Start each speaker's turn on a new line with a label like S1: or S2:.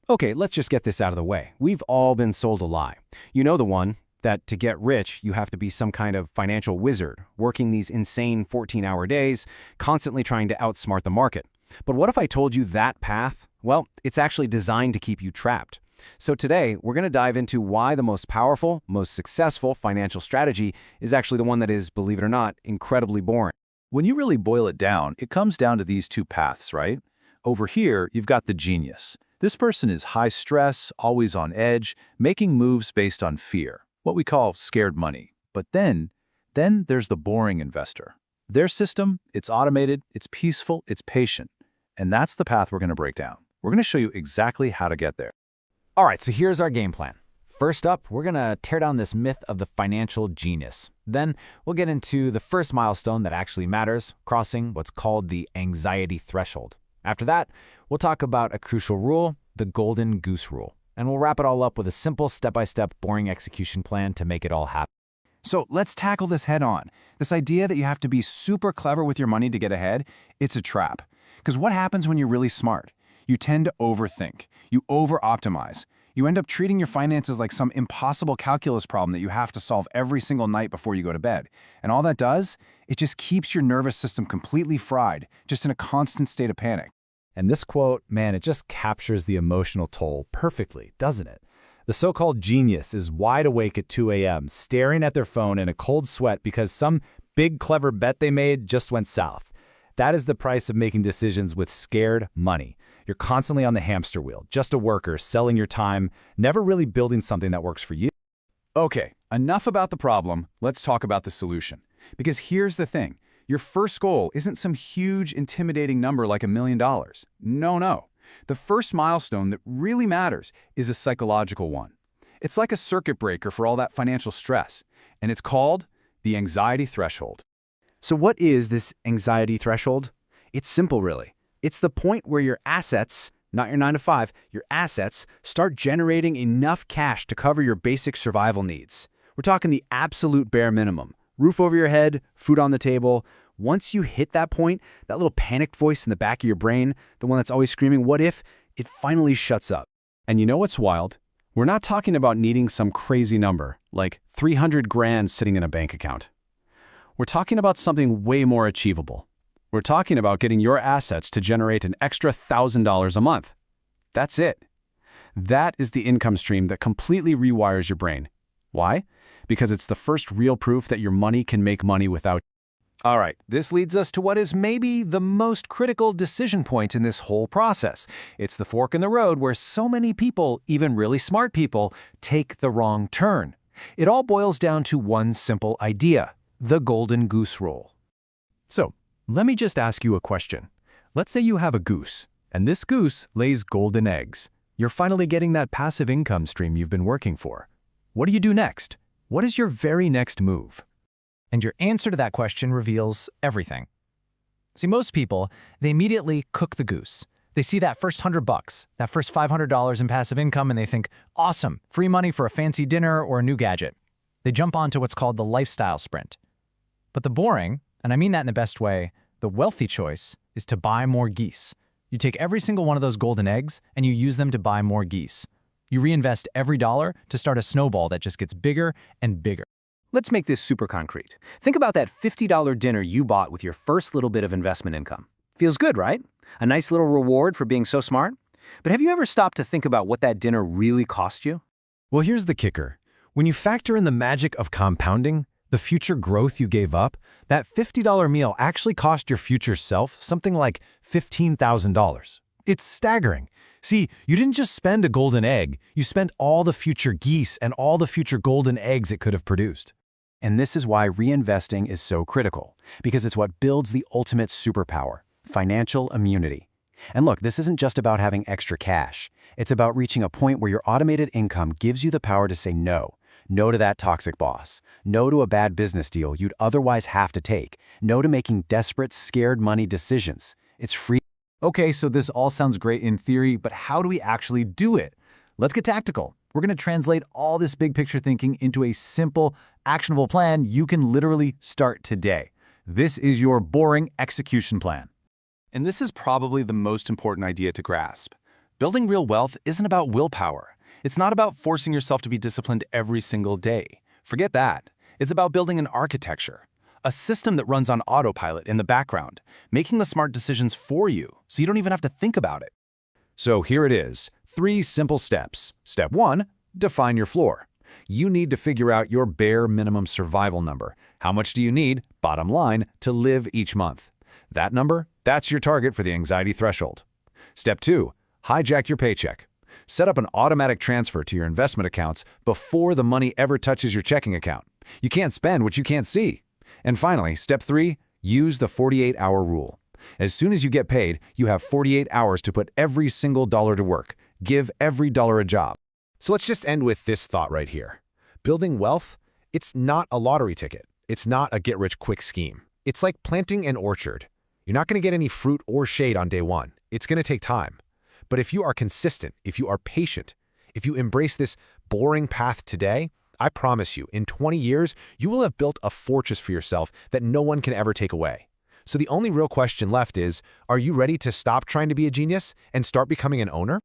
S1: Okay, let's just get this out of the way. We've all been sold a lie. You know the one, that to get rich, you have to be some kind of financial wizard, working these insane 14-hour days, constantly trying to outsmart the market. But what if I told you that path? Well, it's actually designed to keep you trapped. So today, we're going to dive into why the most powerful, most successful financial strategy is actually the one that is, believe it or not, incredibly boring.
S2: When you really boil it down, it comes down to these two paths, right? Over here, you've got the genius. This person is high stress, always on edge, making moves based on fear, what we call scared money. But then there's the boring investor. Their system, it's automated, it's peaceful, it's patient. And that's the path we're going to break down. We're going to show you exactly how to get there.
S1: All right, so here's our game plan. First up, we're going to tear down this myth of the financial genius. Then we'll get into the first milestone that actually matters, crossing what's called the anxiety threshold. After that, we'll talk about a crucial rule, the golden goose rule. And we'll wrap it all up with a simple step-by-step boring execution plan to make it all happen.
S3: So let's tackle this head on. This idea that you have to be super clever with your money to get ahead, it's a trap. Because what happens when you're really smart? You tend to overthink. You over-optimize. You end up treating your finances like some impossible calculus problem that you have to solve every single night before you go to bed. And all that does, it just keeps your nervous system completely fried, just in a constant state of panic.
S1: And this quote, man, it just captures the emotional toll perfectly, doesn't it? The so-called genius is wide awake at 2 a.m., staring at their phone in a cold sweat because some big clever bet they made just went south. That is the price of making decisions with scared money. You're constantly on the hamster wheel, just a worker, selling your time, never really building something that works for you.
S3: Okay, enough about the problem. Let's talk about the solution. Because here's the thing. Your first goal isn't some huge, intimidating number like $1 million. No. The first milestone that really matters is a psychological one. It's like a circuit breaker for all that financial stress, and it's called the anxiety threshold.
S1: So what is this anxiety threshold? It's simple, really. It's the point where your assets, not your 9 to 5, your assets start generating enough cash to cover your basic survival needs. We're talking the absolute bare minimum. Roof over your head, food on the table. Once you hit that point, that little panicked voice in the back of your brain, the one that's always screaming, what if, it finally shuts up. And you know what's wild? We're not talking about needing some crazy number, like 300 grand sitting in a bank account. We're talking about something way more achievable. We're talking about getting your assets to generate an extra $1,000 a month. That's it. That is the income stream that completely rewires your brain. Why? Because it's the first real proof that your money can make money without.
S4: All right, this leads us to what is maybe the most critical decision point in this whole process. It's the fork in the road where so many people, even really smart people, take the wrong turn. It all boils down to one simple idea, the golden goose rule. So, let me just ask you a question. Let's say you have a goose, and this goose lays golden eggs. You're finally getting that passive income stream you've been working for. What do you do next? What is your very next move? And your answer to that question reveals everything. See, most people, they immediately cook the goose. They see that first $100, that first $500 in passive income, and they think, awesome, free money for a fancy dinner or a new gadget. They jump onto what's called the lifestyle sprint. But the boring, and I mean that in the best way, the wealthy choice is to buy more geese. You take every single one of those golden eggs and you use them to buy more geese. You reinvest every dollar to start a snowball that just gets bigger and bigger.
S1: Let's make this super concrete. Think about that $50 dinner you bought with your first little bit of investment income. Feels good, right? A nice little reward for being so smart. But have you ever stopped to think about what that dinner really cost you?
S4: Well, here's the kicker. When you factor in the magic of compounding, the future growth you gave up, that $50 meal actually cost your future self something like $15,000. It's staggering. See, you didn't just spend a golden egg, you spent all the future geese and all the future golden eggs it could have produced.
S1: And this is why reinvesting is so critical, because it's what builds the ultimate superpower, financial immunity. And look, this isn't just about having extra cash. It's about reaching a point where your automated income gives you the power to say no. No to that toxic boss. No to a bad business deal you'd otherwise have to take. No to making desperate, scared money decisions. It's free.
S4: Okay, so this all sounds great in theory, but how do we actually do it? Let's get tactical. We're going to translate all this big picture thinking into a simple, actionable plan you can literally start today. This is your boring execution plan.
S3: And this is probably the most important idea to grasp. Building real wealth isn't about willpower. It's not about forcing yourself to be disciplined every single day. Forget that. It's about building an architecture, a system that runs on autopilot in the background, making the smart decisions for you so you don't even have to think about it.
S2: So here it is, 3 simple steps. Step 1, define your floor. You need to figure out your bare minimum survival number. How much do you need, bottom line, to live each month? That number, that's your target for the anxiety threshold. Step 2, hijack your paycheck. Set up an automatic transfer to your investment accounts before the money ever touches your checking account. You can't spend what you can't see. And finally, step 3, use the 48-hour rule. As soon as you get paid, you have 48 hours to put every single dollar to work. Give every dollar a job.
S5: So let's just end with this thought right here. Building wealth, it's not a lottery ticket. It's not a get-rich-quick scheme. It's like planting an orchard. You're not going to get any fruit or shade on day one. It's going to take time. But if you are consistent, if you are patient, if you embrace this boring path today, I promise you, in 20 years, you will have built a fortress for yourself that no one can ever take away. So the only real question left is, are you ready to stop trying to be a genius and start becoming an owner?